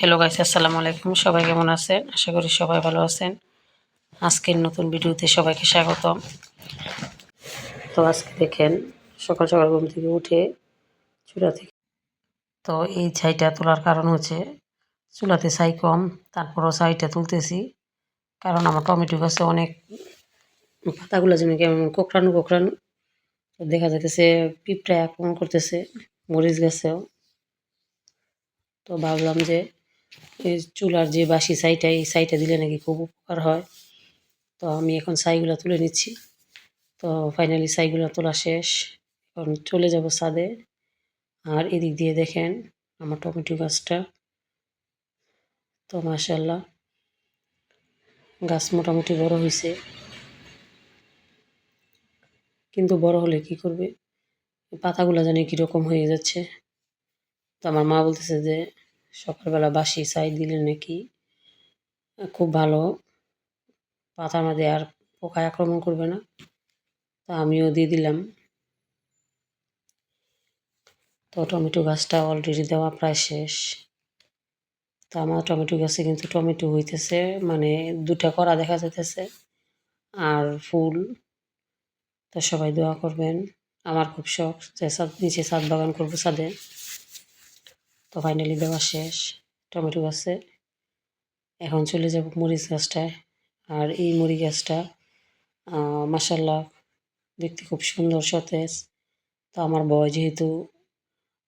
Hello guys, আসসালামু আলাইকুম। সবাই কেমন আছেন? আশা করি সবাই ভালো আছেন। আজকের নতুন ভিডিওতে সবাইকে স্বাগতম। তো আজকে দেখেন সকাল সকাল ঘুম থেকে উঠে চুলা থেকে তো এই ছাইটা তোলার কারণ হচ্ছে চুলাতে ছাই কম, তারপরও ছাইটা তুলতেছি কারণ আমার টমেটো গাছে অনেক পাতাগুলো যেন কেমন কোঁকড়ানো কোঁকড়ানো দেখা যাইতেছে, পিঁপড়ায় আক্রমণ করতেছে মরিচ গাছেও। তো ভাবলাম যে এই চুলার যে বাসি ছাইটা, এই ছাইটা দিলে নাকি খুব উপকার হয়। তো আমি এখন ছাইগুলো তুলে নিচ্ছি। তো ফাইনালি ছাইগুলো তোলা শেষ। এখন চলে যাব ছাদে। আর এদিক দিয়ে দেখেন আমার টমেটো গাছটা। তো মাশাআল্লাহ গাছ মোটামুটি বড় হয়েছে, কিন্তু বড় হলে কি করবে, পাতাগুলো জানি কীরকম হয়ে যাচ্ছে। তো আমার মা বলতেছে যে সকালবেলা বাসি ছাই দিলে নাকি খুব ভালো, পাতার মধ্যে আর পোকায় আক্রমণ করবে না। তা আমিও দিয়ে দিলাম। তো টমেটো গাছটা অলরেডি দেওয়া প্রায় শেষ। তো আমার টমেটো গাছে কিন্তু টমেটো হইতেছে, মানে 2টা করা দেখা যাইতেছে আর ফুল। তো সবাই দোয়া করবেন। আমার খুব শখ যে নিচে ছাদ বাগান করবো ছাদে। তো ফাইনালি দেওয়া শেষ টমেটো গাছে। এখন চলে যাব মরিচ গাছটায়। আর এই মরিচ গাছটা মাশাআল্লাহ দেখতে খুব সুন্দর সতেজ। তো আমার বয় যেহেতু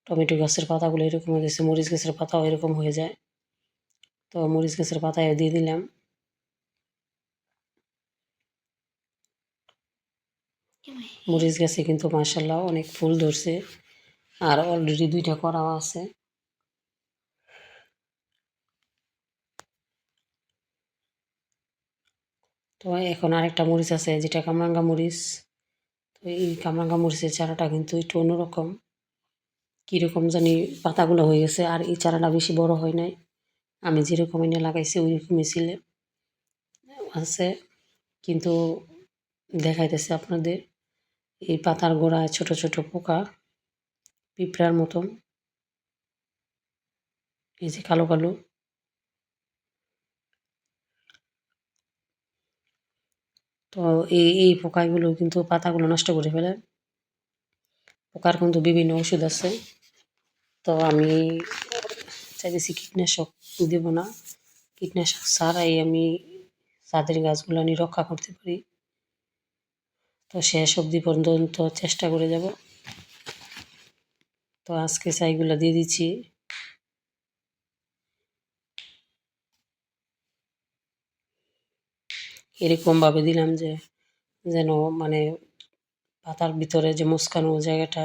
টমেটো গাছের পাতাগুলো এরকম হয়ে গেছে, মরিচ গাছের পাতাও এরকম হয়ে যায়। তো মরিচ গাছের পাতায় দিয়ে দিলাম। মরিচ গাছে কিন্তু মাশাআল্লাহ অনেক ফুল ধরছে, আর অলরেডি 2টা করাও আছে। তো এখন আরেকটা মরিচ আছে যেটা কামরাঙ্গা মরিচ। তো এই কামরাঙ্গা মরিচের চারাটা কিন্তু একটু অন্যরকম, কীরকম জানি পাতাগুলো হয়ে গেছে। আর এই চারাটা বেশি বড় হয় নাই, আমি যেরকম এনে লাগাইছি ওই রকমই ছিল আছে, কিন্তু দেখাইতেছে আপনাদের এই পাতার গোড়ায় ছোট ছোট পোকা, পিঁপড়ার মতন, এই যে কালো কালো। তো এই পোকাগুলো কিন্তু পাতাগুলো নষ্ট করে ফেলে। পোকার কিন্তু বিভিন্ন ওষুধ আছে। তো আমি চাইতেছি কীটনাশক দেব না, কীটনাশক ছাড়াই আমি ছাদের গাছগুলো নিয়ে রক্ষা করতে পারি। তো শেষ অবধি পর্যন্ত চেষ্টা করে যাব। তো আজকে ছাইগুলো দিয়ে দিচ্ছি। এরকমভাবে দিলাম যে যেন মানে পাতার ভিতরে যে মুচকানো জায়গাটা,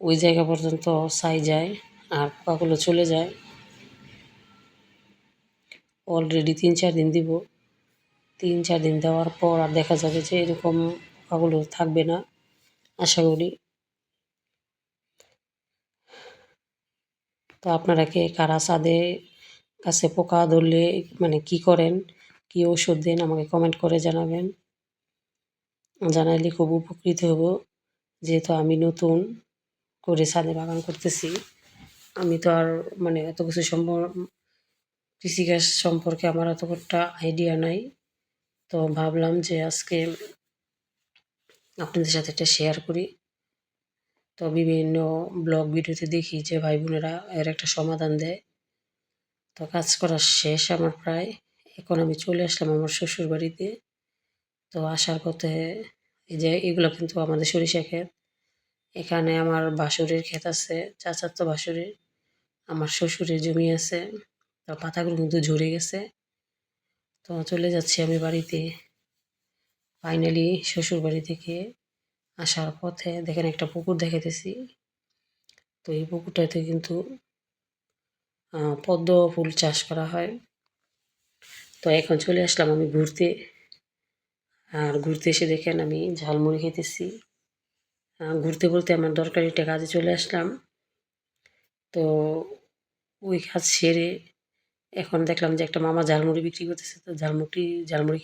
ওই জায়গা পর্যন্ত ছাই যায় আর পোকাগুলো চলে যায়। অলরেডি 3-4 দিন দিব। 3-4 দিন দেওয়ার পর আর দেখা যাবে যে এরকম পোকাগুলো থাকবে না আশা করি। তো আপনারা কে কারা ছাদে গাছে পোকা ধরলে মানে কি করেন, কি ওষুধ দেন আমাকে কমেন্ট করে জানাবেন। জানাইলে খুব উপকৃত হব, যেহেতু আমি নতুন করে ছাদে বাগান করতেছি। আমি তো আর মানে এত কিছু কৃষিকাজ সম্পর্কে আমার অতটা আইডিয়া নাই। তো ভাবলাম যে আজকে আপনাদের সাথে একটা শেয়ার করি। তো বিভিন্ন ব্লগ ভিডিওতে দেখি যে ভাই বোনেরা এর একটা সমাধান দেয়। তো কাজ করা শেষ আমার প্রায়। এখন আমি চলে আসলাম আমার শ্বশুর বাড়িতে। তো আসার পথে এই যে এগুলো কিন্তু আমাদের সরিষা ক্ষেত। এখানে আমার বাসুরের ক্ষেত আছে, চাচাতো বাসুরের, আমার শ্বশুরের জমি আছে। তো পাতাগুলো কিন্তু ঝরে গেছে। তো চলে যাচ্ছি আমি বাড়িতে। ফাইনালি শ্বশুর বাড়ি থেকে আসার পথে দেখেন একটা পুকুর দেখাইতেছি। তো এই পুকুরটাতে কিন্তু পদ্ম ফুল চাষ করা হয়। তো এখন চলে আসলাম আমি ঘুরতে। আর ঘুরতে এসে দেখেন আমি ঝালমুড়ি খেতেছি। ঘুরতে বলতে আমার দরকারি একটা কাজে চলে আসলাম। তো ওই কাজ সেরে এখন দেখলাম যে একটা মামা ঝালমুড়ি বিক্রি করতেছে। তো ঝালমুড়ি